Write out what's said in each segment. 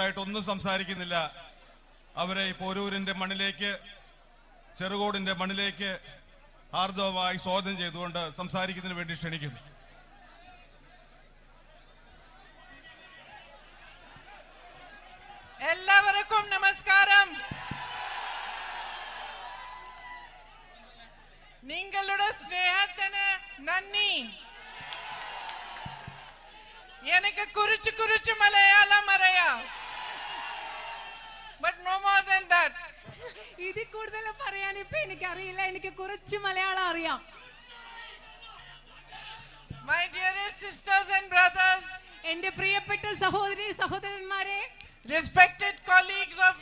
ഒന്നും സംസാരിക്കുന്നില്ല. അവരെ പോരൂരിന്റെ മണ്ണിലേക്ക്, ചെറുകോടിന്റെ മണ്ണിലേക്ക് ഹാർദവമായി സ്വാഗതം ചെയ്തുകൊണ്ട് സംസാരിക്കുന്നതിന് വേണ്ടി ക്ഷണിക്കുന്നു. എല്ലാവർക്കും നമസ്കാരം. നിങ്ങളുടെ സ്നേഹത്തിന് നന്ദി. എനിക്ക് കുറിച്ച് മലയാളം അറിയാം, but no more than that. ഇതിൽ കൂടുതൽ പറയാൻ ഇപ്പൊ എനിക്കറിയില്ല. എനിക്ക് കുറച്ച് മലയാളം അറിയാം. My dearest sisters and brothers, എന്റെ പ്രിയപ്പെട്ട സഹോദരി സഹോദരന്മാരെ, respected colleagues of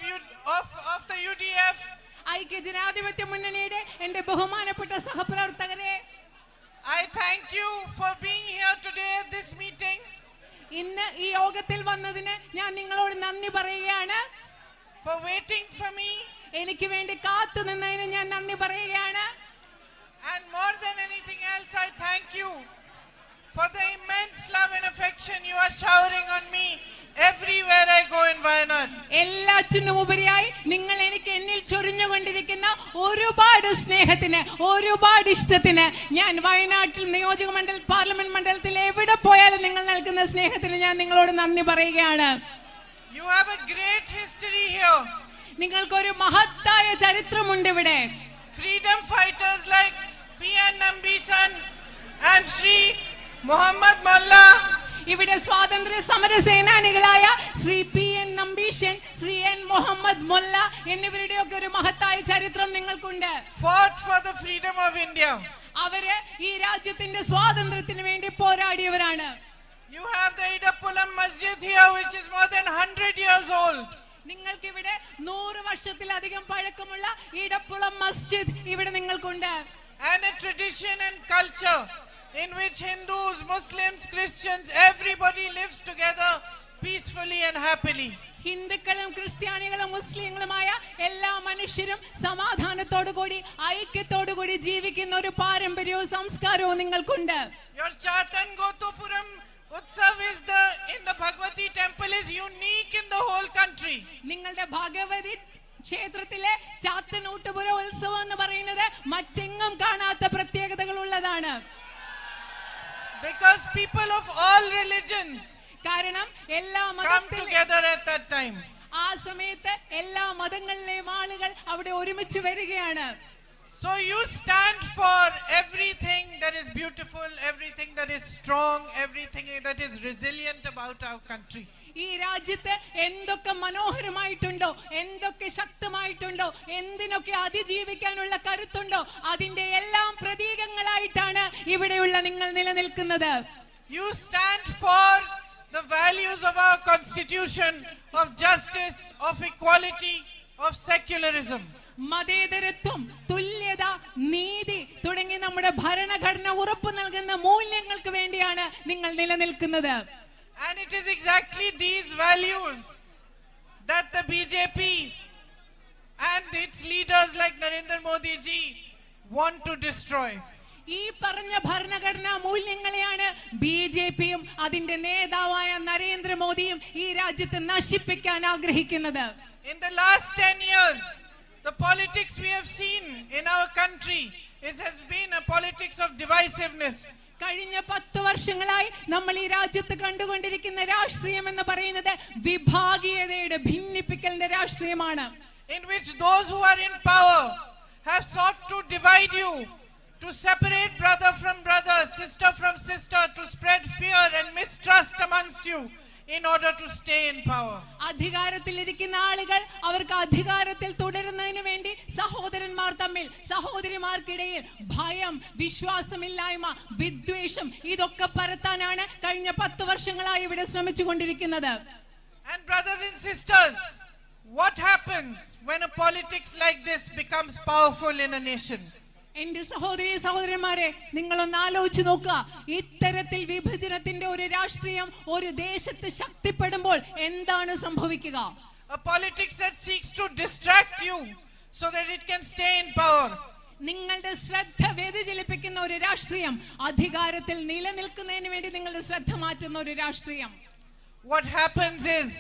the UDF, ഐക്യ ജനാധിപത്യ മുന്നണിയുടെ എന്റെ ബഹുമാനപ്പെട്ട സഹപ്രവർത്തകരെ, I thank you for being here today at this meeting. ഇന്ന് ഈ യോഗത്തിൽ വന്നതിന് ഞാൻ നിങ്ങളോട് നന്ദി പറയുകയാണ്. For waiting for me, എനിക്ക് വേണ്ടി കാത്തു നിന്നതിന് ഞാൻ നന്ദി പറയുകയാണ്. and more than anything else, I thank you for the immense love and affection you are showering on me everywhere I go in Wandoor. എല്ലാറ്റിനും ഉപരിയായി നിങ്ങൾ എനിക്ക് എന്നിൽ ചൊരിഞ്ഞുകൊണ്ടിരിക്കുന്ന ഒരുപാട് സ്നേഹത്തിന്, ഒരുപാട് ഇഷ്ടത്തിന്, ഞാൻ വയനാട്ടിൽ നിയോജക മണ്ഡലം, പാർലമെന്റ് മണ്ഡലത്തിൽ എവിടെ പോയാലും നിങ്ങൾ നൽകുന്ന സ്നേഹത്തിന് ഞാൻ നിങ്ങളോട് നന്ദി പറയുകയാണ്. You have a great history here. നിങ്ങൾക്കൊരു മഹത്തായ ചരിത്രമുണ്ട് ഇവിടെ. Freedom fighters like P.N. Nambisan and Sri Muhammad Mullah. ഇവിടെ സ്വാതന്ത്ര്യ സമര സേനാനികളായ ശ്രീ P.N. നമ്പീശൻ, ശ്രീ N. മുഹമ്മദ് മുല്ല എന്നിവരുടെയൊക്കെ ഒരു മഹത്തായ ചരിത്രം നിങ്ങൾക്കുണ്ട്. Fought for the freedom of India. അവര് ഈ രാജ്യത്തിന്റെ സ്വാതന്ത്ര്യത്തിന് വേണ്ടി പോരാടിയവരാണ്. You have the Idappulam Masjid here, which is more than 100 years old. നിങ്ങൾക്ക് ഇവിടെ 100 വർഷത്തിലധികം പഴക്കമുള്ള ഇടപ്പുളം മസ്ജിദ് ഇവിടെ നിങ്ങൾക്കുണ്ട്. And a tradition and culture in which Hindus, Muslims, Christians, everybody lives together peacefully and happily. ഹിന്ദുക്കളും ക്രിസ്ത്യാനികളും മുസ്ലിങ്ങളുമായ എല്ലാ മനുഷ്യരും സമാധാനത്തോടുകൂടി ഐക്യത്തോടുകൂടി ജീവിക്കുന്ന ഒരു പാരമ്പര്യവും സംസ്കാരവും നിങ്ങൾക്കുണ്ട്. Your Chatan Gotupuram Utsav is in the Bhagwati temple is unique in the whole country. നിങ്ങളുടെ ഭഗവതി ക്ഷേത്രത്തിലെ ചാത്തനൂട്ടുപുര ഉത്സവം എന്ന് പറയുന്നത് മറ്റെങ്ങും കാണാത്ത പ്രത്യേകതകൾ ഉള്ളതാണ്. Because people of all religions കാരണം എല്ലാ come together at that time. ആ സമയത്ത് എല്ലാ മതങ്ങളിലെയും ആളുകൾ അവിടെ ഒരുമിച്ച് വരികയാണ്. So you stand for everything that is beautiful, everything that is strong, everything that is resilient about our country. ഈ രാജ്യത്ത് എന്തൊക്കെ മനോഹരമായിട്ടുണ്ടോ, എന്തൊക്കെ ശക്തമായിട്ടുണ്ടോ, എന്തിനൊക്കെ അതിജീവിക്കാനുള്ള കരുത്തുണ്ടോ, അതിന്റെ എല്ലാം പ്രതീകങ്ങളായിട്ടാണ് ഇവിടെയുള്ള നിങ്ങൾ നിലനിൽക്കുന്നത്. You stand for the values of our constitution, of justice, of equality, of secularism. മതേതരത്വം, തുല്യത, നീതി തുടങ്ങി നമ്മുടെ ഭരണഘടന ഉറപ്പു നൽകുന്ന മൂല്യങ്ങൾക്ക് വേണ്ടിയാണ് നിങ്ങൾ നിലനിൽക്കുന്നത്. And it is exactly these values that the BJP and its leaders like Narendra Modi ji want to destroy. ഈ പറഞ്ഞ ഭരണഘടനാ മൂല്യങ്ങളെയാണ് ബിജെപിയും അതിന്റെ നേതാവായ നരേന്ദ്രമോദിയും ഈ രാജ്യത്ത് നശിപ്പിക്കാൻ ആഗ്രഹിക്കുന്നത്. In the last 10 years, the politics we have seen in our country has been a politics of divisiveness. കഴിഞ്ഞ 10 വർഷങ്ങളായി നമ്മൾ ഈ രാജ്യത്ത് കണ്ടുകൊണ്ടിരിക്കുന്ന രാഷ്ട്രീയം എന്ന് പറയുന്നത് വിഭാഗീയതയുടെ, ഭിന്നിപ്പിക്കലിന്റെ രാഷ്ട്രീയമാണ്. In which those who are in power have sought to divide you, to separate brother from brother, sister from sister, to spread fear and mistrust amongst you in order to stay in power. അധികാരത്തിൽ ഇരിക്കുന്ന ആളുകൾ അവർക്ക് അധികാരത്തിൽ തുടരുന്നതിന് വേണ്ടി സഹോദരന്മാർ തമ്മിൽ, സഹോദരിമാർക്കിടയിൽ ഭയം, വിശ്വാസമില്ലായ്മ, വിദ്വേഷം ഇതൊക്കെ പരത്താനാണ് കഴിഞ്ഞ 10 വർഷങ്ങളായി ഇവിടെ ശ്രമിച്ചുകൊണ്ടിരിക്കുന്നത്. And brothers and sisters, what happens when a politics like this becomes powerful in a nation? എന്റെ സഹോദരന്മാരെ, നിങ്ങളൊന്ന് ആലോചിച്ച് നോക്കുക. ഇത്തരത്തിൽ വിഭജനത്തിന്റെ ഒരു രാഷ്ട്രീയം ഒരു ദേശത്ത് ശക്തിപ്പെടുമ്പോൾ എന്താണ് സംഭവിക്കുക? A politics that seeks to distract you so that it can stay in power. നിങ്ങളുടെ ശ്രദ്ധ വ്യതിചലിപ്പിക്കുന്ന ഒരു രാഷ്ട്രീയം, അധികാരത്തിൽ നിലനിൽക്കുന്നതിന് വേണ്ടി നിങ്ങളുടെ ശ്രദ്ധ മാറ്റുന്ന ഒരു രാഷ്ട്രീയം. What happens is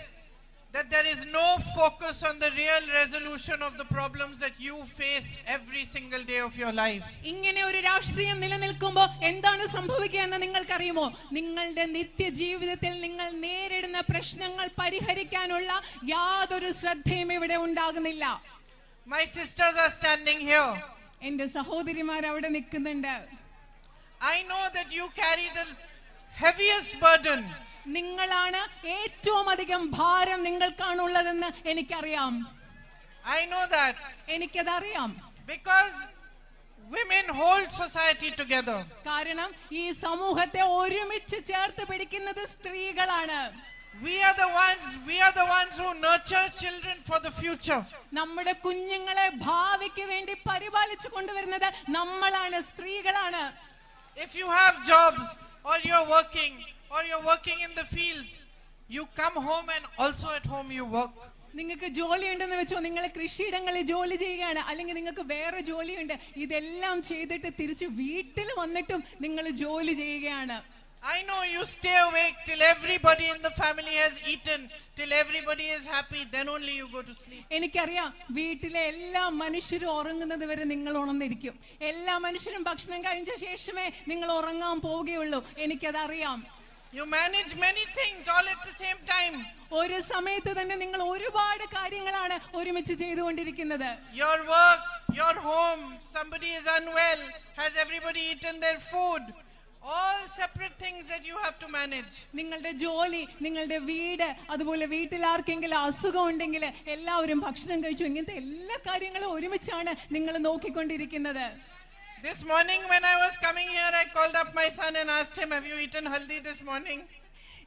that there is no focus on the real resolution of the problems that you face every single day of your lives. ഇങ്ങനെ ഒരു രാഷ്ട്രീയം നിലനിൽക്കുമ്പോൾ എന്താണ് സംഭവിക്കുക എന്ന് നിങ്ങൾക്കറിയുമോ? നിങ്ങളുടെ നിത്യജീവിതത്തിൽ നിങ്ങൾ നേരിടുന്ന പ്രശ്നങ്ങൾ പരിഹരിക്കാനുള്ള യാതൊരു ശ്രദ്ധയും ഇവിടെ ഉണ്ടാകുന്നില്ല. My sisters are standing here. എന്റെ സഹോദരിമാർ അവിടെ നിൽക്കുന്നുണ്ട്. I know that you carry the heaviest burden. നിങ്ങളാണ് ഏറ്റവും അധികം ഭാരം നിങ്ങൾക്കാണുള്ളതെന്ന് എനിക്കറിയാം. I know that. എനിക്കതറിയാം. Because women hold society together. കാരണം ഈ സമൂഹത്തെ ഒരുമിച്ച് ചേർത്ത് പിടിക്കുന്നത് സ്ത്രീകളാണ്. We are the ones who nurture children for the future. നമ്മുടെ കുഞ്ഞുങ്ങളെ ഭാവിക്ക് വേണ്ടി പരിപാലിച്ചു കൊണ്ടുവരുന്നത് നമ്മളാണ്, സ്ത്രീകളാണ്. If you have jobs or you're working in the fields, you come home and also at home you work. നിങ്ങൾക്ക് ജോലി ഉണ്ടെന്ന് വെച്ചോ, നിങ്ങൾ കൃഷിയിടങ്ങളിൽ ജോലി ചെയ്യുകയാണ്, അല്ലെങ്കിൽ നിങ്ങൾക്ക് വേറെ ജോലിയുണ്ട്, ഇതെല്ലാം ചെയ്തിട്ട് തിരിച്ച് വീട്ടിൽ വന്നിട്ടും നിങ്ങൾ ജോലി ചെയ്യുകയാണ്. I know you stay awake till everybody in the family has eaten, till everybody is happy, then only you go to sleep. എനിക്കറിയാം, വീട്ടിലെ എല്ലാ മനുഷ്യരും ഉറങ്ങുന്നത് വരെ നിങ്ങൾ ഉണർന്നിരിക്കും. എല്ലാ മനുഷ്യരും ഭക്ഷണം കഴിച്ച ശേഷമേ നിങ്ങൾ ഉറങ്ങാൻ പോവുകയുള്ളൂ. എനിക്കതറിയാം. You manage many things all at the same time. ഒരു സമയത്ത് തന്നെ നിങ്ങൾ ഒരുപാട് കാര്യങ്ങളാണ് ഒരുമിച്ച് ചെയ്തുകൊണ്ടിരിക്കുന്നത്. Your work, your home, somebody is unwell, has everybody eaten their food? All separate things that you have to manage. നിങ്ങളുടെ ജോലി, നിങ്ങളുടെ വീട്, അതുപോലെ വീട്ടിൽ ആർക്കെങ്കിലും അസുഖം ഉണ്ടെങ്കിൽ എല്ലാവരും ഭക്ഷണം കഴിച്ചു, ഇങ്ങനത്തെ എല്ലാ കാര്യങ്ങളും ഒരുമിച്ചാണ് നിങ്ങൾ നോക്കിക്കൊണ്ടിരിക്കുന്നത്. This morning when I was coming here, I called up my son and asked him, have you eaten haldi this morning?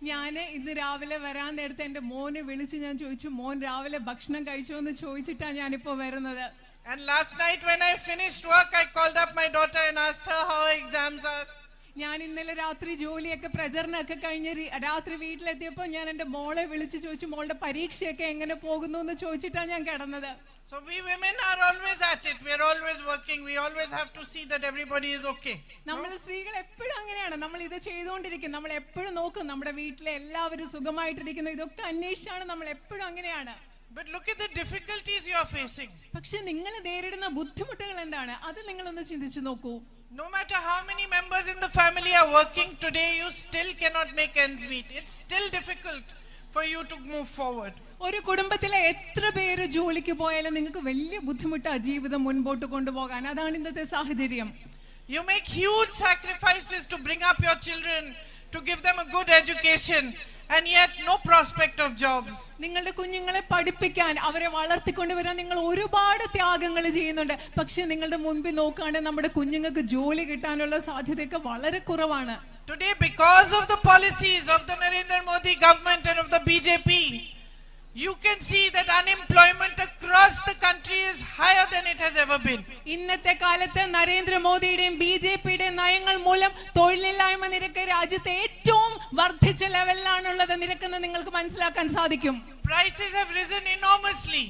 ഞാൻ ഇന്ന് രാവിലെ വരാൻ നേരത്തെ എൻ്റെ മോനെ വിളിച്ച് ഞാൻ ചോദിച്ചു, മോൻ രാവിലെ ഭക്ഷണം കഴിച്ചോ എന്ന് ചോദിച്ചിട്ടാണ് ഞാനിപ്പോ വരുന്നത്. And last night when I finished work, I called up my daughter and asked her how her exams are. ഞാൻ ഇന്നലെ രാത്രി ജോലിയൊക്കെ പ്രചരണമൊക്കെ കഴിഞ്ഞ് രാത്രി വീട്ടിലെത്തിയപ്പോൾ ഞാൻ എൻ്റെ മോളെ വിളിച്ച് ചോദിച്ചു, മോളുടെ പരീക്ഷയൊക്കെ എങ്ങനെ പോകുന്നു എന്ന് ചോദിച്ചിട്ടാണ് ഞാൻ കിടന്നത്. So we women are always at it. We are always working. We always have to see that everybody is okay. നമ്മൾ സ്ത്രീകൾ എപ്പോഴും അങ്ങനെയാണ്. നമ്മൾ ഇത് ചെയ്തുകൊണ്ടിരിക്കും. നമ്മൾ എപ്പോഴും നോക്കും നമ്മുടെ വീട്ടിലെ എല്ലാവരും സുഖമായിട്ടിരിക്കുന്നു. ഇതൊക്കെ അന്വേഷിച്ചാണ് നമ്മൾ എപ്പോഴും അങ്ങനെയാണ്. But look at the difficulties you are facing. പക്ഷെ നിങ്ങൾ നേരിടുന്ന ബുദ്ധിമുട്ടുകൾ എന്താണ്? അത് നിങ്ങളൊന്ന് ചിന്തിച്ചു നോക്കൂ. No matter how many members in the family are working today, you still cannot make ends meet. It's still difficult for you to move forward. ഒരു കുടുംബത്തിലെ എത്ര പേര് ജോലിക്ക് പോയാലും നിങ്ങൾക്ക് വലിയ ബുദ്ധിമുട്ടാണ് ജീവിതം മുൻപോട്ട് കൊണ്ടുപോകാൻ. അതാണ് ഇന്നത്തെ സാഹചര്യം. You make huge sacrifices to bring up your children, to give them a good education, and yet no prospect of jobs. നിങ്ങളുടെ കുഞ്ഞുങ്ങളെ പഠിപ്പിക്കാൻ, അവരെ വളർത്തിക്കൊണ്ടുവരാൻ നിങ്ങൾ ഒരുപാട് ത്യാഗങ്ങൾ ചെയ്യുന്നുണ്ട്. പക്ഷെ നിങ്ങളുടെ മുൻപിൽ നോക്കുകയാണെങ്കിൽ നമ്മുടെ കുഞ്ഞുങ്ങൾക്ക് ജോലി കിട്ടാനുള്ള സാധ്യതയൊക്കെ വളരെ കുറവാണ്. Today, because of the policies of the Narendra Modi government and of the BJP, you can see that unemployment across the country is higher than it has ever been. ഇന്നത്തെ കാലത്ത് നരേന്ദ്രമോദിയുടെയും ബിജെപിയുടെയും നയങ്ങൾ മൂലം തൊഴിലില്ലായ്മ നിരക്ക് രാജ്യത്തെ ഏറ്റവും വർദ്ധിച്ച ലെവലിലാണുള്ളത്. നിരക്കെന്ന് നിങ്ങൾക്ക് മനസ്സിലാക്കാൻ സാധിക്കും. Prices have risen enormously.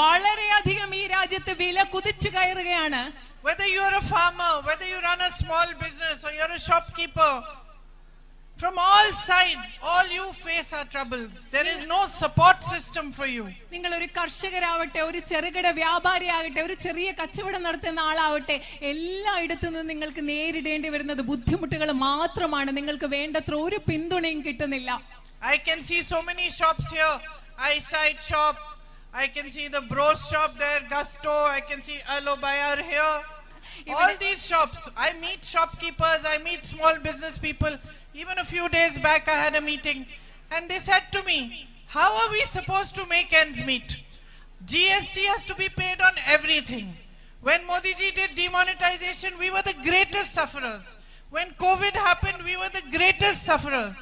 വളരെയധികം ഈ രാജ്യത്ത് വില കുതിച്ചു കയറുകയാണ്. Whether you are a farmer, whether you run a small business or you are a shopkeeper, from all sides, all you face are troubles. There is no support system for you. നിങ്ങൾ ഒരു കർഷകരാവട്ടെ, ഒരു ചെറുകിട വ്യാപാരിയാകട്ടെ, ഒരു ചെറിയ കച്ചവടം നടത്തുന്ന ആളാവട്ടെ, എല്ലായിടത്തു നിന്നും നിങ്ങൾക്ക് നേരിടേണ്ടി വരുന്നത് ബുദ്ധിമുട്ടുകൾ മാത്രമാണ്. നിങ്ങൾക്ക് വേണ്ടത്ര ഒരു പിന്തുണയും കിട്ടുന്നില്ല. I can see so many shops here. Eyesight shop, I can see the Bros shop there, Gusto, I can see Alo Bayar here. All these shops, I meet shopkeepers, I meet small business people. Even a few days back I had a meeting and they said to me, how are we supposed to make ends meet? GST has to be paid on everything. When Modi ji did demonetization, we were the greatest sufferers. When COVID happened, we were the greatest sufferers.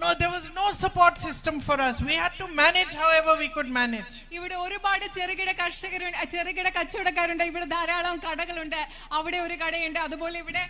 No, there was no support system for us. We had to manage however we could manage. ഇവിടെ ഒരുപാട് ചെറുകിട കർഷകരുണ്ട്, ചെറുകിട കച്ചവടക്കാരുണ്ട്. ഇവിടെ ധാരാളം കടകളുണ്ട്. അവിടെ ഒരു കടയുണ്ട്, അതുപോലെ ഇവിടെ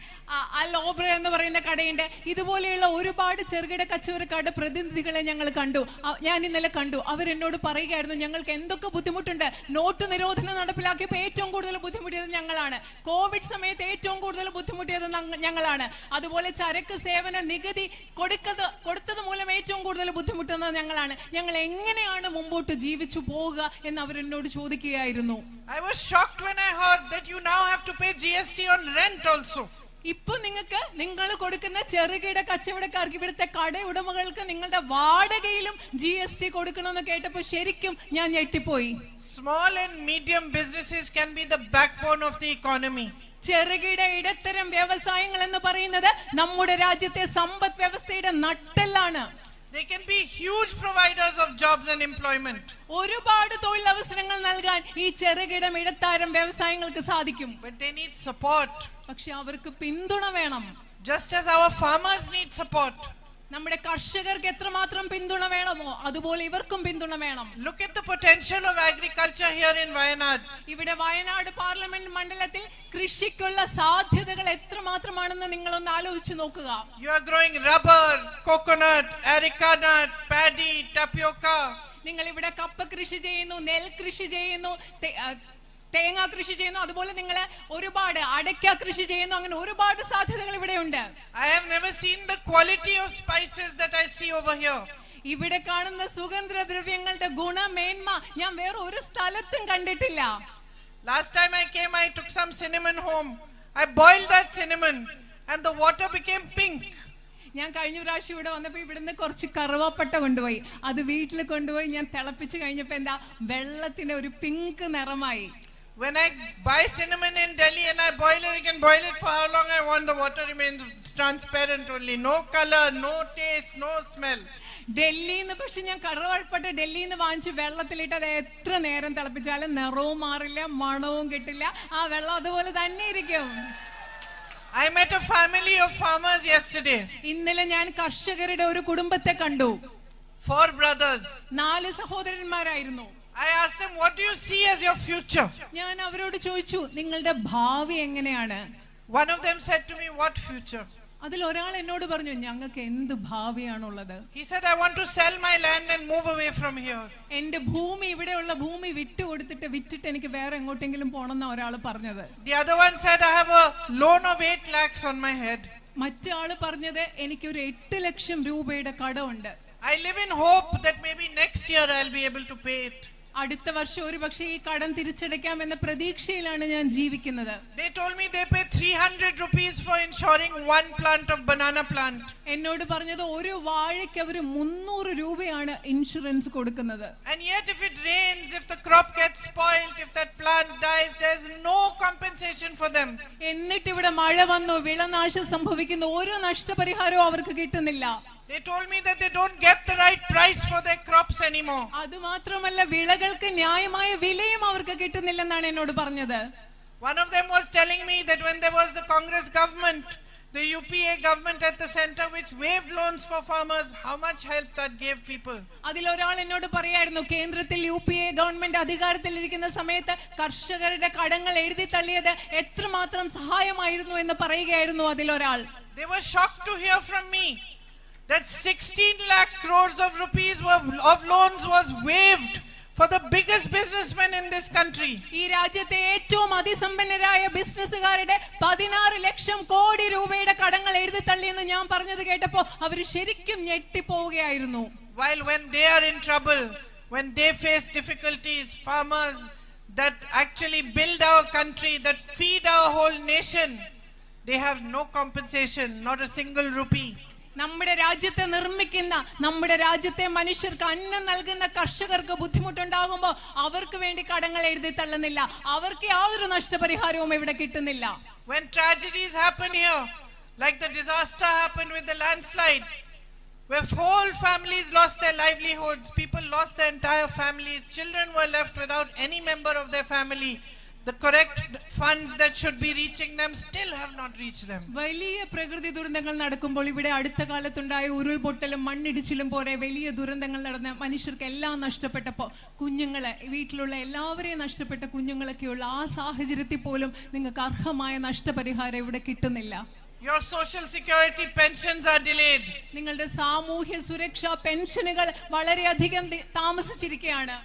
അലോബ്ര എന്ന് പറയുന്ന കടയുണ്ട്. ഇതുപോലെയുള്ള ഒരുപാട് ചെറുകിട കച്ചവടക്കാരുടെ പ്രതിനിധികളെ ഞങ്ങൾ കണ്ടു. ഞാൻ ഇന്നലെ കണ്ടു. അവരെന്നോട് പറയുകയായിരുന്നു, ഞങ്ങൾക്ക് എന്തൊക്കെ ബുദ്ധിമുട്ടുണ്ട്. നോട്ട് നിരോധനം നടപ്പിലാക്കിയപ്പോൾ ഏറ്റവും കൂടുതൽ ബുദ്ധിമുട്ടിയത് ഞങ്ങളാണ്. കോവിഡ് സമയത്ത് ഏറ്റവും കൂടുതൽ ബുദ്ധിമുട്ടിയത് ഞങ്ങളാണ്. അതുപോലെ ചരക്ക് സേവന നികുതി കൊടുത്ത കൊടുക്കാത്തത് മൂലം ഏറ്റവും കൂടുതൽ ബുദ്ധിമുട്ടുന്നത് ഞങ്ങളാണ്. ഞങ്ങൾ എങ്ങനെയാണ് മുമ്പോട്ട് ജീവിച്ചു പോവുക എന്ന് അവരെന്നോട് ചോദിക്കുകയായിരുന്നു. I was shocked when I heard that you now have to pay GST on rent also. ഇപ്പൊ നിങ്ങൾ കൊടുക്കുന്ന ചെറുകിട കച്ചവടക്കാർക്ക്, ഇവിടുത്തെ കട ഉടമകൾക്ക് നിങ്ങളുടെ വാടകയിലും GST കൊടുക്കണമെന്ന് കേട്ടപ്പോ ശരിക്കും ഞാൻ ഞെട്ടിപ്പോയി. Small and medium businesses can be the backbone of the economy. ചെറുകിട ഇടത്തരം വ്യവസായങ്ങൾ എന്ന് പറയുന്നത് നമ്മുടെ രാജ്യത്തെ സമ്പദ് വ്യവസ്ഥയുടെ നട്ടെല്ലാണ്. They can be huge providers of jobs and employment. ഒരുപാട് തൊഴിലവസരങ്ങൾ നൽകാൻ ഈ ചെറുകിട ഇടത്തരം വ്യവസായങ്ങൾക്ക് സാധിക്കും. But they need support. പക്ഷെ അവർക്ക് പിന്തുണ വേണം. Just as our farmers need support. നമ്മുടെ കർഷകർക്ക് എത്രമാത്രം പിന്തുണ വേണമോ അതുപോലെ ഇവർക്കും പിന്തുണ വേണം. Look at the potential of agriculture here in Wayanad. ഇവിടെ വയനാട് പാർലമെന്റ് മണ്ഡലത്തിൽ കൃഷിക്കുള്ള സാധ്യതകൾ എത്രമാത്രമാണെന്ന് നിങ്ങളൊന്ന് ആലോചിച്ച് നോക്കുക. You are growing rubber, coconut, areca nut, paddy, tapioca. നിങ്ങൾ ഇവിടെ കപ്പ കൃഷി ചെയ്യുന്നു, നെൽ കൃഷി ചെയ്യുന്നു, തേങ്ങ കൃഷി ചെയ്യുന്നു, അതുപോലെ നിങ്ങൾ ഒരുപാട് അടയ്ക്ക കൃഷി ചെയ്യുന്നു. അങ്ങനെ ഒരുപാട് സാധ്യതകൾ ഇവിടെ ഉണ്ട്. I have never seen the quality of spices that I see over here. ഇവിടെ കാണുന്ന സുഗന്ധദ്രവ്യങ്ങളുടെ ഗുണമേന്മ ഞാൻ വേറെ ഒരു സ്ഥലത്തും കണ്ടിട്ടില്ല. Last time I came, I took some cinnamon home. I boiled that cinnamon and the water became pink. ഞാൻ കഴിഞ്ഞ പ്രാവശ്യം ഇവിടെ വന്നപ്പോ ഇവിടുന്ന് കുറച്ച് കറുവാപ്പട്ട കൊണ്ടുപോയി. അത് വീട്ടിൽ കൊണ്ടുപോയി ഞാൻ തിളപ്പിച്ച് കഴിഞ്ഞപ്പോ എന്താ വെള്ളത്തിന്റെ ഒരു പിങ്ക് നിറമായി. When I buy cinnamon in Delhi and I boil it, I can boil it for how long I want. The water remains transparent only. No color, no taste, no smell. ഡൽഹിന്ന് പക്ഷെ ഞാൻ കറുവാപ്പട്ട ഡൽഹിന്ന് വാങ്ങിച്ച് വെള്ളത്തിലിട്ട് അത് എത്ര നേരം തിളപ്പിച്ചാലും നിറവും മാറില്ല, മണവും കിട്ടില്ല. ആ വെള്ളം അതുപോലെ തന്നെ ഇരിക്കും. I met a family of farmers yesterday. ഇന്നലെ ഞാൻ കർഷകരുടെ ഒരു കുടുംബത്തെ കണ്ടു. 4 brothers. 4 സഹോദരന്മാരായിരുന്നു. I asked them, what do you see as your future? ഞാൻ അവരോട് ചോദിച്ചു, നിങ്ങളുടെ ഭാവി എങ്ങനെയാണ്? One of them said to me, what future? അതിൽ ഒരാൾ എന്നോട് പറഞ്ഞു, ഞങ്ങൾക്ക് എന്ത് ഭാവിയാണുള്ളത്? He said, I want to sell my land and move away from here. എന്റെ ഭൂമി, ഇവിടെയുള്ള ഭൂമി വിറ്റിട്ട് എനിക്ക് വേറെ എങ്ങോട്ടെങ്കിലും പോണെന്ന ഒരാൾ പറഞ്ഞത്. The other one said, I have a loan of 8 lakhs on my head. മറ്റാള് പറഞ്ഞത്, എനിക്കൊരു 8 ലക്ഷം രൂപയുടെ കടമുണ്ട്. I live in hope that maybe next year I'll be able to pay it. അടുത്ത വർഷം ഒരു പക്ഷേ ഈ കടം തിരിച്ചടയ്ക്കാം എന്ന പ്രതീക്ഷയിലാണ് ഞാൻ ജീവിക്കുന്നത്. They told me they pay 300 rupees for insuring 1 plant of banana plant. എന്നോട് പറഞ്ഞത് ഒരു വാഴയ്ക്ക് അവർ 300 രൂപയാണ് ഇൻഷുറൻസ് കൊടുക്കുന്നത്. And yet if it rains, if the crop gets spoiled, if that plant dies, there's no compensation for them. എന്നിട്ട് ഇവിടെ മഴ വന്നു, വിളനാശം സംഭവിക്കുന്നു, ഒരു നഷ്ടപരിഹാരവും അവർക്ക് കിട്ടുന്നില്ല. They told me that they don't get the right price for their crops anymore. അത് മാത്രമല്ല വിളകൾക്ക് ന്യായമായ വിലയും അവർക്ക് കിട്ടുന്നില്ലെന്നാണ് എന്നോട് പറഞ്ഞത്. One of them was telling me that when there was the Congress government, the UPA government at the center, which waived loans for farmers, how much help that gave people. അതിലൊരാൾ എന്നോട് പറയായിരുന്നു, കേന്ദ്രത്തിൽ UPA ഗവൺമെന്റ് അധികാരത്തിൽ ഇരിക്കുന്ന സമയത്ത് കർഷകരുടെ കടങ്ങൾ എഴുതി തള്ളിയത് എത്രമാത്രം സഹായമായിരുന്നു എന്ന് പറയുകയായിരുന്നു അതിലൊരാൾ. They were shocked to hear from me that 16 lakh crores of rupees of loans was waived for the biggest businessmen in this country. ഈ രാജ്യത്തെ ഏറ്റവും അതിസമ്പന്നരായ ബിസിനസ്സുകാരുടെ 16 ലക്ഷം കോടി രൂപയുടെ കടങ്ങൾ എഴുതി തള്ളിയെന്ന് ഞാൻ പറഞ്ഞത് കേട്ടപ്പോ അവർ ശരിക്കും ഞെട്ടിപ്പോവുകയായിരുന്നു. While when they are in trouble, when they face difficulties, farmers that actually build our country, that feed our whole nation, they have no compensation, not a single rupee. നമ്മുടെ രാജ്യത്തെ നിർമ്മിക്കുന്ന, നമ്മുടെ രാജ്യത്തെ മനുഷ്യർക്ക് അന്നം നൽകുന്ന കർഷകർക്ക് ബുദ്ധിമുട്ടുണ്ടാകുമ്പോ അവർക്ക് വേണ്ടി കടങ്ങൾ എഴുതി തള്ളുന്നില്ല, അവർക്ക് യാതൊരു നഷ്ടപരിഹാരവും ഇവിടെ കിട്ടുന്നില്ല. When tragedies happen here, like the disaster happened with the landslide, where whole families lost their livelihoods, people lost their entire families, children were left without any member of their family. The correct funds that should be reaching them still have not reached them. വലിയ പ്രകൃതി ദുരന്തങ്ങൾ നടക്കുമ്പോൾ, ഇവിടെ അടുത്ത കാലത്തുണ്ടായ ഉരുൾപൊട്ടലും മണ്ണിടിച്ചിലും പോലെ വലിയ ദുരന്തങ്ങൾ നടന്ന മനുഷ്യർക്ക് എല്ലാം നഷ്ടപ്പെട്ടപ്പോൾ, കുഞ്ഞുങ്ങളെ, വീട്ടിലുള്ള എല്ലാവരെയും നഷ്ടപ്പെട്ട കുഞ്ഞുങ്ങളൊക്കെയുള്ള ആ സാഹചര്യത്തിൽ പോലും നിങ്ങൾക്ക് അർഹമായ നഷ്ടപരിഹാരം ഇവിടെ കിട്ടുന്നില്ല. Your social security pensions are delayed. നിങ്ങളുടെ സാമൂഹ്യ സുരക്ഷാ പെൻഷനുകൾ വളരെയധികം താമസിച്ചിരിക്കുകയാണ്.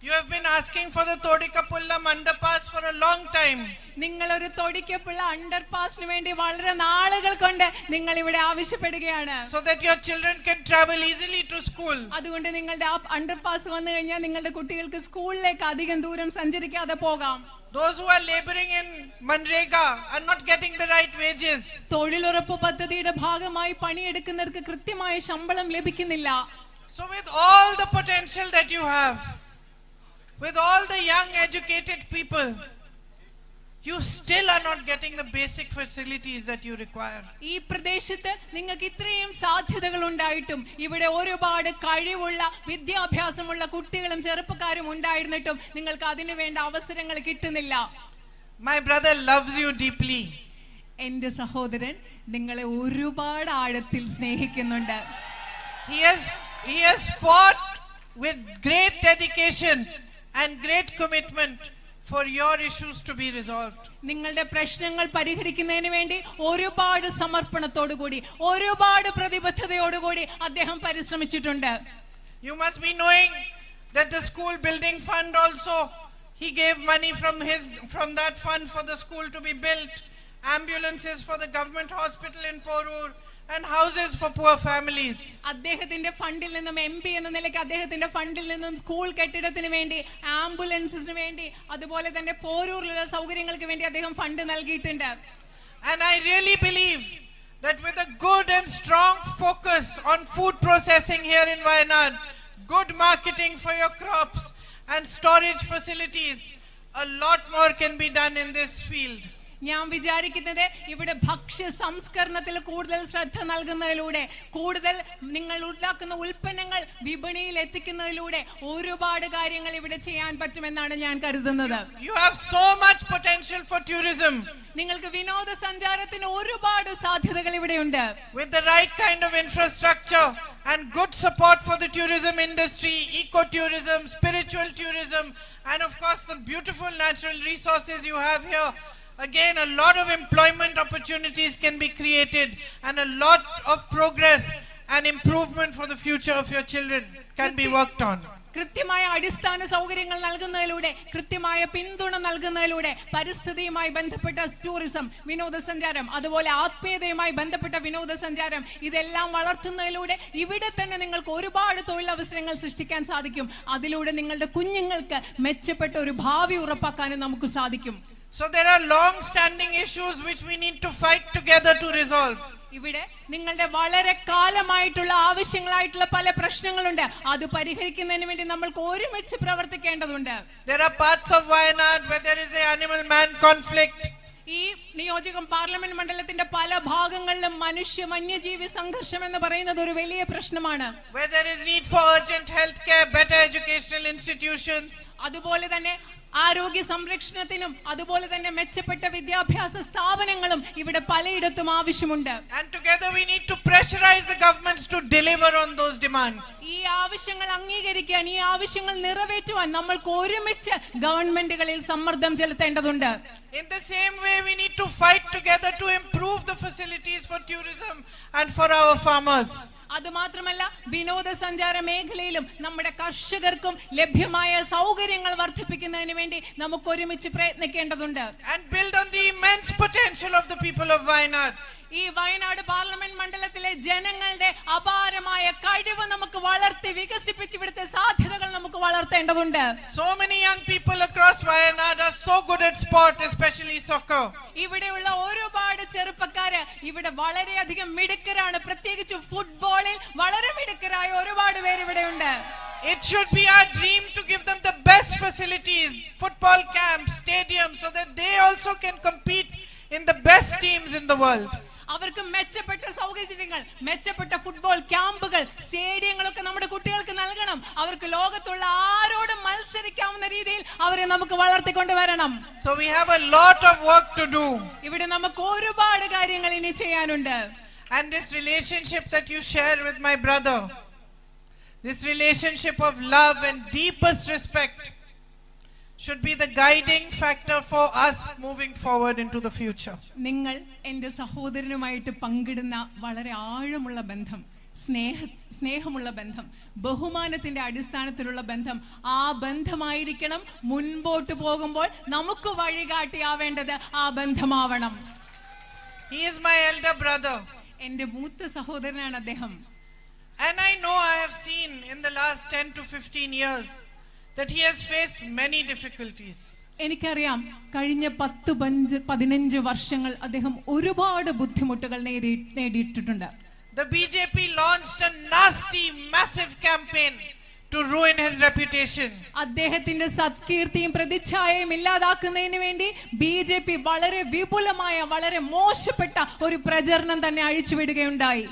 You have been asking for the Todikapullam underpass for a long time. നിങ്ങൾ ഒരു തൊടിക്കപ്പുള്ള അണ്ടർപാസിന് വേണ്ടി വളരെ നാളുകൾ കൊണ്ട് നിങ്ങൾ ഇവിടെ ആവശ്യപ്പെടുകയാണ്. So that your children can travel easily to school. അതുകൊണ്ട് നിങ്ങളുടെ ആ അണ്ടർപാസ് വന്നു കഴിഞ്ഞാൽ നിങ്ങളുടെ കുട്ടികൾക്ക് സ്കൂളിലേക്ക് അധികം ദൂരം സഞ്ചരിക്കാതെ പോകാം. Those who are laboring in Manrega are not getting the right wages. തൊഴിലുറപ്പ് പദ്ധതിയുടെ ഭാഗമായി പണിയെടുക്കുന്നവർക്ക് കൃത്യമായ ശമ്പളം ലഭിക്കുന്നില്ല. So with all the potential that you have, with all the young educated people, you still are not getting the basic facilities that you require. ഈ പ്രദേശത്ത് നിങ്ങൾക്ക് ഇത്രയും സാധ്യതകൾ ഉണ്ടായിട്ടും ഇവിടെ ഒരുപാട് കഴിവുള്ള വിദ്യാഭ്യാസമുള്ള കുട്ടികളും ചെറുപ്പക്കാരും ഉണ്ടായിരുന്നിട്ടും നിങ്ങൾക്ക് അതിനു വേണ്ട അവസരങ്ങൾ കിട്ടുന്നില്ല. My brother loves you deeply. എന്റെ സഹോദരൻ നിങ്ങളെ ഒരുപാട് ആഴത്തിൽ സ്നേഹിക്കുന്നുണ്ട്. He has fought with great dedication and great commitment for your issues to be resolved. നിങ്ങളുടെ പ്രശ്നങ്ങൾ പരിഹരിക്കുന്നതിന് വേണ്ടി ഒരുപാട് സമർപ്പണത്തോടുകൂടി ഒരുപാട് പ്രതിബദ്ധതയോടുകൂടി അദ്ദേഹം പരിശ്രമിച്ചിട്ടുണ്ട്. You must be knowing that the school building fund also, he gave money from that fund for the school to be built, ambulances for the government hospital in Porur, and houses for poor families. അദ്ദേഹത്തിന്റെ ഫണ്ടിൽ നിന്നും MP എന്ന നിലയ്ക്ക് അദ്ദേഹത്തിന്റെ ഫണ്ടിൽ നിന്നും school കെട്ടിടത്തിന് വേണ്ടി ആംബുലൻസിന് വേണ്ടി അതുപോലെ തന്നെ പോരൂരിലുള്ള സൗകര്യങ്ങൾക്ക് വേണ്ടി അദ്ദേഹം ഫണ്ട് നൽകിയിട്ടുണ്ട്. And I really believe that with a good and strong focus on food processing here in Wayanad, good marketing for your crops and storage facilities, a lot more can be done in this field. ഞാൻ വിചാരിക്കുന്നത് ഇവിടെ ഭക്ഷ്യ സംസ്കരണത്തിൽ കൂടുതൽ ശ്രദ്ധ നൽകുന്നതിലൂടെ കൂടുതൽ നിങ്ങൾ ഉണ്ടാക്കുന്ന ഉൽപ്പന്നങ്ങൾ വിപണിയിൽ എത്തിക്കുന്നതിലൂടെ ഒരുപാട് കാര്യങ്ങൾ ഇവിടെ ചെയ്യാൻ പറ്റുമെന്നാണ് ഞാൻ കരുതുന്നത്. You have so much potential for tourism. നിങ്ങൾക്ക് വിനോദസഞ്ചാരത്തിന് ഒരുപാട് സാധ്യതകൾ ഇവിടെയുണ്ട്. With the right kind of infrastructure and good support for the tourism industry, ecotourism, spiritual tourism, and of course the beautiful natural resources you have here, again a lot of employment opportunities can be created and a lot of progress and improvement for the future of your children can be worked on. കൃത്യമായ അടിസ്ഥാന സൗകര്യങ്ങൾ നൽകുന്നതിലൂടെ കൃത്യമായ പിന്തുണ നൽകുന്നതിലൂടെ പരിസ്ഥിതിയുമായി ബന്ധപ്പെട്ട tourism വിനോദസഞ്ചാരം അതുപോലെ ആത്മീയതയുമായി ബന്ധപ്പെട്ട വിനോദസഞ്ചാരം ഇതെല്ലാം വളർത്തുന്നതിലൂടെ ഇവിടെ തന്നെ നിങ്ങൾക്ക് ഒരുപാട് തൊഴിലവസരങ്ങൾ സൃഷ്ടിക്കാൻ സാധിക്കും. അതിലൂടെ നിങ്ങളുടെ കുഞ്ഞുങ്ങൾക്ക് മെച്ചപ്പെട്ട ഒരു ഭാവി ഉറപ്പാക്കാനും നമുക്ക് സാധിക്കും. So there are long standing issues which we need to fight together to resolve. ഇവിടെ നിങ്ങളുടെ വളരെ കാലമായിട്ടുള്ള ആവശ്യങ്ങളായിട്ടുള്ള പല പ്രശ്നങ്ങളുണ്ട്. അത് പരിഹരിക്കുന്നതിന് വേണ്ടി നമ്മൾക്ക് ഒരുമിച്ച് പ്രവർത്തിക്കേണ്ടതുണ്ട്. There are parts of Wayanad where there is an animal man conflict. ഈ നിയോജകം പാർലമെന്റ് മണ്ഡലത്തിന്റെ പല ഭാഗങ്ങളിലും മനുഷ്യ വന്യജീവി സംഘർഷം എന്ന് പറയുന്നത് ഒരു വലിയ പ്രശ്നമാണ്. Where there is need for urgent health care, better educational institutions. അതുപോലെ തന്നെ ആരോഗ്യ സംരക്ഷണത്തിനും അതുപോലെ തന്നെ മെച്ചപ്പെട്ട വിദ്യാഭ്യാസ സ്ഥാപനങ്ങളും ഇവിടെ പലയിടത്തും ആവശ്യമുണ്ട്. And together we need to pressurize the governments to deliver on those demands. ഈ ആവശ്യങ്ങൾ അംഗീകരിക്കാൻ ഈ ആവശ്യങ്ങൾ നിറവേറ്റുവാൻ നമ്മൾക്ക് ഒരുമിച്ച് ഗവൺമെന്റുകളിൽ സമ്മർദ്ദം ചെലുത്തേണ്ടതുണ്ട്. In the same way we need to fight together to improve the facilities for tourism and for our farmers. അതുമാത്രമല്ല വിനോദസഞ്ചാര മേഖലയിലും നമ്മുടെ കർഷകർക്കും ലഭ്യമായ സൗകര്യങ്ങൾ വർദ്ധിപ്പിക്കുന്നതിന് വേണ്ടി നമുക്ക് ഒരുമിച്ച് പ്രയത്നിക്കേണ്ടതുണ്ട്. And build on the immense potential of the people of Wayanad. ഈ വയനാട് പാർലമെന്റ് മണ്ഡലത്തിലെ ജനങ്ങളുടെ അപാരമായ കഴിവ് നമുക്ക് വളർത്തി വികസിപ്പിച്ച് ഇവിടുത്തെ സാധ്യതകൾ നമുക്ക് വളർത്തേണ്ടതുണ്ട്. So many young people across Wayanad are so good at sport, especially soccer. ഇവിടെയുള്ള ഒരുപാട് ചെറുപ്പക്കാര് ഇവിടെ വളരെയധികം മിടുക്കരാണ്. പ്രത്യേകിച്ച് ഫുട്ബോളിൽ വളരെ മിടുക്കരായ ഒരുപാട് പേര് ഇവിടെയുണ്ട്. It should be our dream to give them the best facilities, football camps, stadiums, so that they also can compete in the best teams in the world. അവർക്ക് മെച്ചപ്പെട്ട സൗകര്യങ്ങൾ മെച്ചപ്പെട്ട ഫുട്ബോൾ ക്യാമ്പുകൾ സ്റ്റേഡിയങ്ങളൊക്കെ നമ്മുടെ കുട്ടികൾക്ക് നൽകണം. അവർക്ക് ലോകത്തുള്ള ആരോടും മത്സരിക്കാവുന്ന രീതിയിൽ അവരെ നമുക്ക് വളർത്തിക്കൊണ്ടുവരണം. So we have a lot of work to do. ഇവിടെ നമുക്ക് ഒരുപാട് കാര്യങ്ങൾ ഇനി ചെയ്യാനുണ്ട്. And this relationship that you share with my brother, this relationship of love and deepest respect, should be the guiding factor for us moving forward into the future. നിങ്ങൾ എൻ്റെ സഹോദരനുമായിട്ട് പങ്കിടുന്ന വളരെ ആഴമുള്ള ബന്ധം സ്നേഹമുള്ള ബന്ധം, ബഹുമാനത്തിന്റെ അടിസ്ഥാനത്തിലുള്ള ബന്ധം. ആ ബന്ധമായിരിക്കണം മുൻപോട്ട് പോകുമ്പോൾ നമുക്ക് വഴികാട്ടിയാവേണ്ടത്. ആ ബന്ധമാവണം. He is my elder brother. എന്റെ മൂത്ത സഹോദരനാണ് അദ്ദേഹം. And I know, I have seen in the last 10 to 15 years that he has faced many difficulties. എനിക്കറിയാം, കഴിഞ്ഞ 10-15 വർഷങ്ങൾ അദ്ദേഹം ഒരുപാട് ബുദ്ധിമുട്ടുകൾ നേരിട്ടിട്ടുണ്ട്. The BJP launched a nasty, massive campaign to ruin his reputation. അദ്ദേഹത്തിന്റെ സത്കീർത്തിയും പ്രതിച്ഛായയും ഇല്ലാതാക്കുന്നതിന് വേണ്ടി BJP വളരെ വിപുലമായ, വളരെ മോശപ്പെട്ട ഒരു പ്രചരണം തന്നെ അഴിച്ചുവിടുകയുണ്ടായി.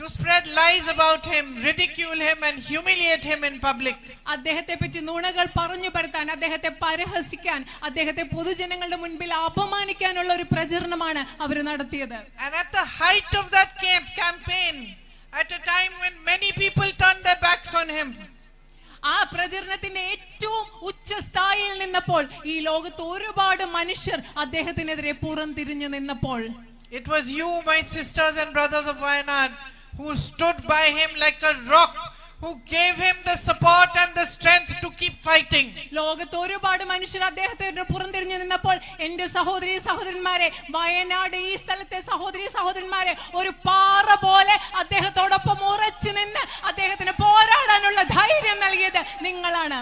To spread lies about him, ridicule him and humiliate him in public. അദ്ദേഹത്തെ പറ്റി നുണകൾ പറഞ്ഞു പരത്താൻ, അദ്ദേഹത്തെ പരിഹസിക്കാൻ, അദ്ദേഹത്തെ പൊതുജനങ്ങളുടെ മുൻപിൽ അപമാനിക്കാനുള്ള ഒരു പ്രചരണമാണ് അവർ നടത്തിയത്. And at the height of that campaign, at a time when many people turned their backs on him, ആ പ്രചരണത്തിന്റെ ഏറ്റവും ഉച്ചസ്ഥായിയിൽ നിന്നപ്പോൾ, ഈ ലോകത്ത് ഒരുപാട് മനുഷ്യർ അദ്ദേഹത്തിനെതിരെ പുറംതിരിഞ്ഞു നിന്നപ്പോൾ, it was you, my sisters and brothers of Wayanad, who stood by him like a rock, who gave him the support and the strength to keep fighting. ലോകത്ത് ഒരുപാട് മനുഷ്യർ അദ്ദേഹത്തെ പുറംതിരിഞ്ഞു നിന്നപ്പോൾ, എന്റെ സഹോദരന്മാരെ, വയനാട് ഈ സ്ഥലത്തെ സഹോദരന്മാരെ, ഒരു പാറ പോലെ അദ്ദേഹത്തോടൊപ്പം ഉറച്ചു നിന്ന് അദ്ദേഹത്തിന് പോരാടാനുള്ള ധൈര്യം നൽകിയത് നിങ്ങളാണ്.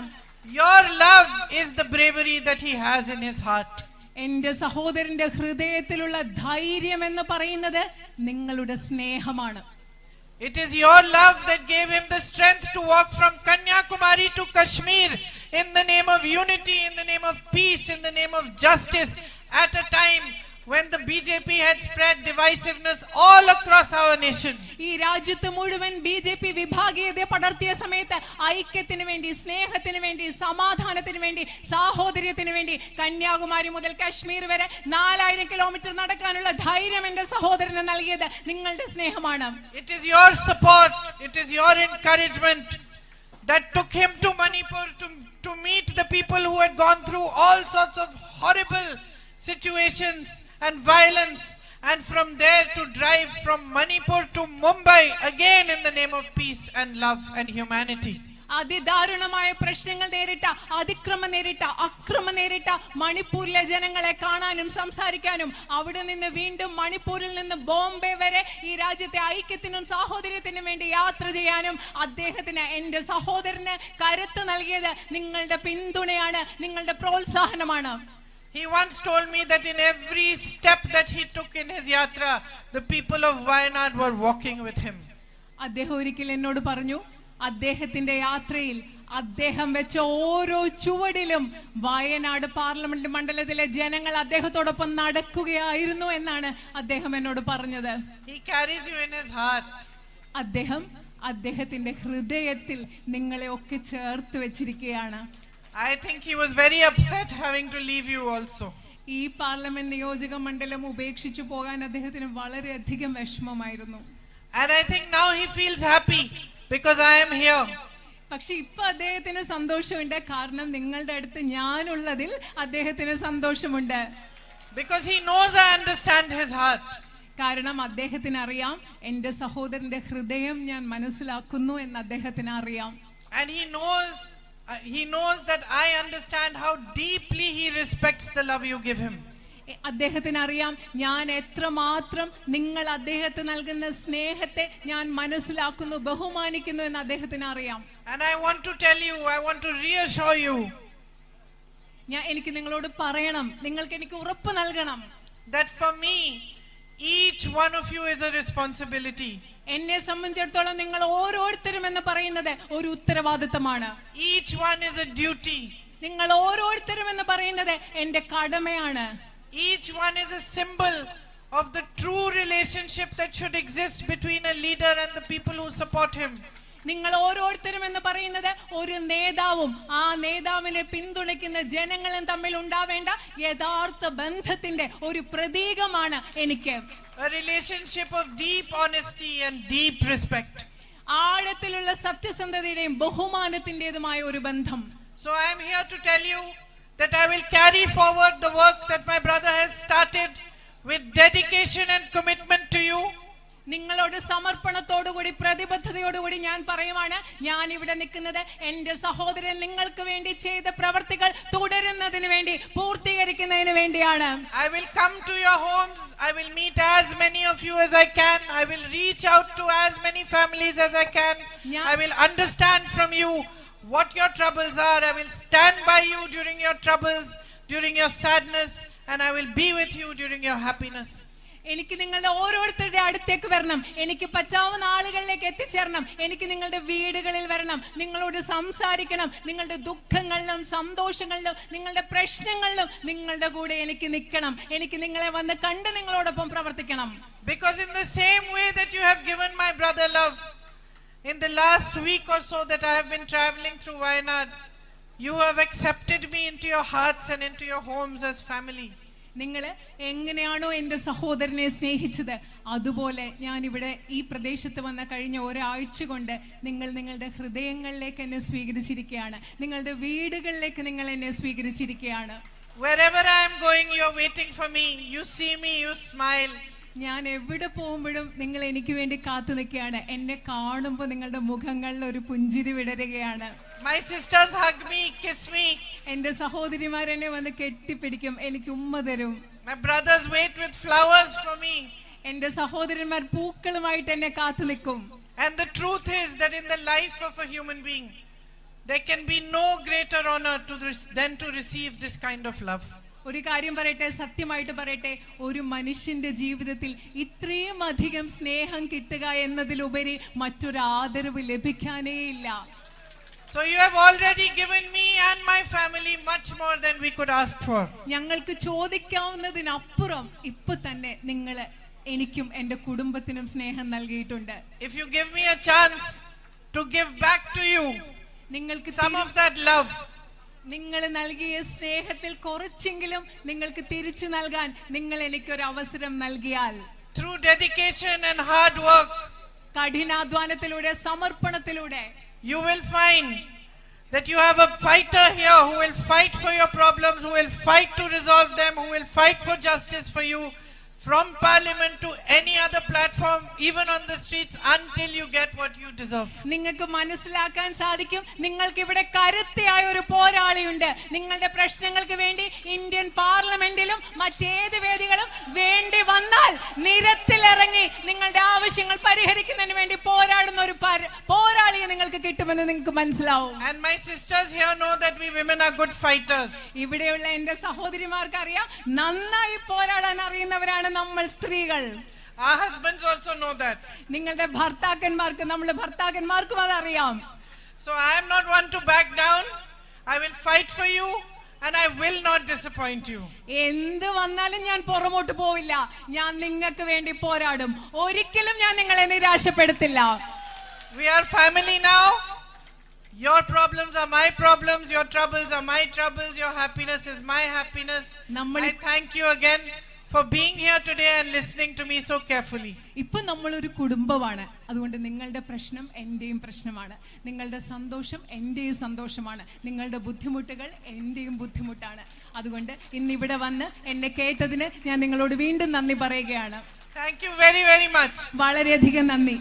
Your love is the bravery that he has in his heart. എന്റെ സഹോദരന്റെ ഹൃദയത്തിലുള്ള ധൈര്യം എന്ന് പറയുന്നത് നിങ്ങളുടെ സ്നേഹമാണ്. It is your love that gave him the strength to walk from Kanyakumari to Kashmir in the name of unity, in the name of peace, in the name of justice, at a time when the BJP had spread divisiveness all across our nation. ഈ രാജ്യത്ത് മുഴുവൻ BJP വിഭാഗീയത പടർത്തിയ സമയത്ത് ഐക്യത്തിന് വേണ്ടി, സ്നേഹത്തിന് വേണ്ടി, സമാധാനത്തിന് വേണ്ടി, സാഹോദര്യത്തിന് വേണ്ടി കന്യാകുമാരി മുതൽ കശ്മീർ വരെ 4000 കിലോമീറ്റർ നടക്കാനുള്ള ധൈര്യം എന്റെ സഹോദരന് നൽകിയത് നിങ്ങളുടെ സ്നേഹമാണ്. It is your support, it is your encouragement that took him to Manipur to meet the people who had gone through all sorts of horrible situations and violence, and from there to drive from Manipur to Mumbai again in the name of peace and love and humanity. അതിദാരുണമായ പ്രശ്നങ്ങൾ നേരിട്ട, അക്രമം നേരിട്ട മണിപ്പൂരിലെ ജനങ്ങളെ കാണാനും സംസാരിക്കാനും, അവിടെ നിന്ന് വീണ്ടും മണിപ്പൂരിൽ നിന്ന് ബോംബെ വരെ ഈ രാജ്യത്തെ ഐക്യത്തിനും സാഹോദര്യത്തിനും വേണ്ടി യാത്ര ചെയ്യാനും അദ്ദേഹത്തിന്, എന്റെ സഹോദരന് കരുത്ത് നൽകിയത് നിങ്ങളുടെ പിന്തുണയാണ്, നിങ്ങളുടെ പ്രോത്സാഹനമാണ്. He once told me that in every step that he took in his yatra, the people of Wayanad were walking with him. അദ്ദേഹം ഒരിക്കൽ എന്നോട് പറഞ്ഞു, അദ്ദേഹത്തിന്റെ യാത്രയിൽ അദ്ദേഹം വെച്ച ഓരോ ചുവടിലും വയനാട് പാർലമെന്റ് മണ്ഡലത്തിലെ ജനങ്ങൾ അദ്ദേഹത്തോടൊപ്പം നടക്കുകയായിരുന്നു എന്നാണ് അദ്ദേഹം എന്നോട് പറഞ്ഞത്. He carries you in his heart. അദ്ദേഹത്തിന്റെ ഹൃദയത്തിൽ നിങ്ങളെ ഒക്കെ ചേർത്ത് വെച്ചിരിക്കുകയാണ്. I think he was very upset having to leave you also. ഈ പാർലമെന്റ് നിയോജക മണ്ഡലം ഉപേക്ഷിച്ചു പോകാൻ അദ്ദേഹത്തിന് വളരെയധികം വിഷമമായിരുന്നു. And I think now he feels happy because I am here. പക്ഷെ ഇപ്പൊ അദ്ദേഹത്തിന് സന്തോഷമുണ്ട്, കാരണം നിങ്ങളുടെ അടുത്ത് ഞാനുള്ളതിൽ അദ്ദേഹത്തിന് സന്തോഷമുണ്ട്. Because he knows I understand his heart. കാരണം അദ്ദേഹത്തിന് അറിയാം, എന്റെ സഹോദരന്റെ ഹൃദയം ഞാൻ മനസ്സിലാക്കുന്നു എന്ന് അദ്ദേഹത്തിന് അറിയാം. And he knows that I understand how deeply he respects the love you give him. അദ്ദേഹത്തിന് അറിയാം, ഞാൻ എത്രമാത്രം നിങ്ങൾ അദ്ദേഹത്തെ നൽകുന്ന സ്നേഹത്തെ ഞാൻ മനസ്സിലാക്കുന്നു, ബഹുമാനിക്കുന്നു എന്ന് അദ്ദേഹത്തിന് അറിയാം. And I want to tell you, I want to reassure you, എനിക്ക് നിങ്ങളോട് പറയണം, നിങ്ങൾക്ക് എനിക്ക് ഉറപ്പ് നൽകണം, that for me each one of you is a responsibility. എന്നെ സംബന്ധിച്ചിടത്തോളം നിങ്ങൾ ഓരോരുത്തരും എന്ന് പറയുന്നത് ഒരു ഉത്തരവാദിത്തമാണ്. Each one is a duty. നിങ്ങൾ ഓരോരുത്തരും എന്ന് പറയുന്നത് എന്റെ കടമയാണ്. Each one is a symbol of the true relationship that should exist between a leader and the people who support him. നിങ്ങൾ ഓരോരുത്തരും എന്ന് പറയുന്നത് ഒരു നേതാവും ആ നേതാവിനെ പിന്തുണയ്ക്കുന്ന ജനങ്ങളും തമ്മിൽ ഉണ്ടാവേണ്ട യഥാർത്ഥ ബന്ധത്തിന്റെ ഒരു പ്രതീകമാണ് എനിക്ക്. A relationship of deep honesty and deep respect. ആഴത്തിലുള്ള സത്യസന്ധതയുടെയും ബഹുമാനത്തിന്റേതുമായ ഒരു ബന്ധം. So I am here to tell you that I will carry forward the work that my brother has started with dedication and commitment to you. നിങ്ങളോട് സമർപ്പണത്തോടുകൂടി പ്രതിബദ്ധതയോടുകൂടി ഞാൻ പറയുവാണ്, ഞാൻ ഇവിടെ നിൽക്കുന്നത് എന്റെ സഹോദരൻ നിങ്ങൾക്ക് വേണ്ടി ചെയ്ത പ്രവർത്തികൾ തുടരുന്നതിന് വേണ്ടി, പൂർത്തീകരിക്കുന്നതിന് വേണ്ടിയാണ്. I will come to your homes. I will meet as many of you as I can. I will reach out to as many families as I can. I will understand from you what your troubles are. I will stand by you during your troubles, during your sadness, and I will be with you during your happiness. എനിക്ക് നിങ്ങളുടെ ഓരോരുത്തരുടെ അടുത്തേക്ക് വരണം, എനിക്ക് പറ്റാവുന്ന ആളുകളിലേക്ക് എത്തിച്ചേരണം, എനിക്ക് നിങ്ങളുടെ വീടുകളിൽ വരണം, നിങ്ങളോട് സംസാരിക്കണം, നിങ്ങളുടെ ദുഃഖങ്ങളിലും സന്തോഷങ്ങളിലും നിങ്ങളുടെ പ്രശ്നങ്ങളിലും നിങ്ങളുടെ കൂടെ എനിക്ക് നിൽക്കണം, എനിക്ക് നിങ്ങളെ വന്ന് കണ്ട് നിങ്ങളോടൊപ്പം പ്രവർത്തിക്കണം. Because in the same way that you have given my brother love in the last week or so that I have been traveling through Wayanad, you have accepted me into your hearts and into your homes as family. നിങ്ങൾ എങ്ങനെയാണോ എൻ്റെ സഹോദരനെ സ്നേഹിച്ചത്, അതുപോലെ ഞാനിവിടെ ഈ പ്രദേശത്ത് വന്ന കഴിഞ്ഞ ഒരാഴ്ച കൊണ്ട് നിങ്ങൾ നിങ്ങളുടെ ഹൃദയങ്ങളിലേക്ക് എന്നെ സ്വീകരിച്ചിരിക്കുകയാണ്, നിങ്ങളുടെ വീടുകളിലേക്ക് നിങ്ങൾ എന്നെ സ്വീകരിച്ചിരിക്കുകയാണ്. Wherever I am going, you are waiting for me. You see me, you smile. ഞാൻ എവിടെ പോകുമ്പോഴും നിങ്ങൾ എനിക്ക് വേണ്ടി കാത്തു നിൽക്കുകയാണ്. എന്നെ കാണുമ്പോൾ നിങ്ങളുടെ മുഖങ്ങളിൽ ഒരു പുഞ്ചിരി വിടരുകയാണ്. My sisters hug me, kiss me. എന്റെ സഹോദരിമാർ എന്നെ വന്ന് കെട്ടിപ്പിടിക്കും, എനിക്ക് ഉമ്മ തരും. My brothers wait with flowers for me. എന്റെ സഹോദരന്മാർ പൂക്കളുമായിട്ട് എന്നെ കാത്തു നിൽക്കും. And the truth is that in the life of a human being, there can be no greater honor than to receive this kind of love. ഒരു കാര്യം പറയട്ടെ, സത്യമായിട്ട് പറയട്ടെ, ഒരു മനുഷ്യന്റെ ജീവിതത്തിൽ ഇത്രയും അധികം സ്നേഹം കിട്ടുക എന്നതിലുപരി മറ്റൊരു ആദരവ് ലഭിക്കാനേ ഇല്ല. So you have already given me and my family much more than we could ask for. ഞങ്ങൾക്ക് ചോദിക്കാവുന്നതിനപ്പുറം ഇപ്പൊ തന്നെ നിങ്ങൾ എനിക്കും എന്റെ കുടുംബത്തിനും സ്നേഹം നൽകിയിട്ടുണ്ട്. If you give me a chance to give back to you നിങ്ങൾക്ക് some of that love, നിങ്ങൾ നൽകിയ സ്നേഹത്തിൽ കുറച്ചെങ്കിലും നിങ്ങൾക്ക് തിരിച്ചു നൽകാൻ നിങ്ങൾ എനിക്കൊരു അവസരം നൽകിയാൽ, through dedication and hard work, കഠിനാധ്വാനത്തിലൂടെ സമർപ്പണത്തിലൂടെ, you will find that you have a fighter here who will fight for your problems, who will fight to resolve them, who will fight for justice for you, from parliament to any other platform, even on the streets, until you get what you deserve. നിങ്ങൾക്ക് മനസ്സിലാക്കാൻ സാധിക്കും, നിങ്ങൾക്ക് ഇവിടെ കരുത്തയായ ഒരു പോരാളിയുണ്ട്. നിങ്ങളുടെ പ്രശ്നങ്ങൾക്ക് വേണ്ടി Indian പാർലമെന്റിലും മറ്റേത് വേദികളും വേണ്ടി വന്നാൽ നിരത്തിലിറങ്ങി നിങ്ങളുടെ ആവശ്യങ്ങൾ പരിഹരിക്കുന്നതിന് വേണ്ടി പോരാടുന്ന ഒരു പോരാളിയെ നിങ്ങൾക്ക് കിട്ടുമെന്ന് നിങ്ങൾക്ക് മനസ്സിലാവും. And my sisters here know that we women are good fighters. ഇവിടെയുള്ള എന്റെ സഹോദരിമാർക്ക് അറിയാം, നന്നായി പോരാടാൻ അറിയുന്നവരാണ് നമ്മൾ സ്ത്രീകൾ. Our husbands also know that. നിങ്ങളുടെ ഭർത്താക്കന്മാർക്ക്, നമ്മുടെ ഭർത്താക്കന്മാർക്കും അതറിയാം. So I am not one to back down. I will fight for you and I will not disappoint you. എന്ത് വന്നാലും ഞാൻ പുറമോട്ട് പോവില്ല, ഞാൻ നിങ്ങൾക്ക് വേണ്ടി പോരാടും, ഒരിക്കലും ഞാൻ നിങ്ങളെ നിരാശപ്പെടുത്തില്ല. We are family now. Your problems are my problems, your troubles are my troubles, your happiness is my happiness. I thank you again for being here today and listening to me so carefully. ഇപ്പൊ നമ്മളൊരു കുടുംബമാണ്, അതുകൊണ്ട് നിങ്ങളുടെ പ്രശ്നം എന്റെയും പ്രശ്നമാണ്, നിങ്ങളുടെ സന്തോഷം എന്റെയും സന്തോഷമാണ്, നിങ്ങളുടെ ബുദ്ധിമുട്ടുകൾ എന്റെയും ബുദ്ധിമുട്ടാണ്. അതുകൊണ്ട് ഇന്നിവിടെ വന്ന് എന്നെ കേട്ടതിന് ഞാൻ നിങ്ങളോട് വീണ്ടും നന്ദി പറയുകയാണ്. Thank you very, very much. വളരെയധികം നന്ദി.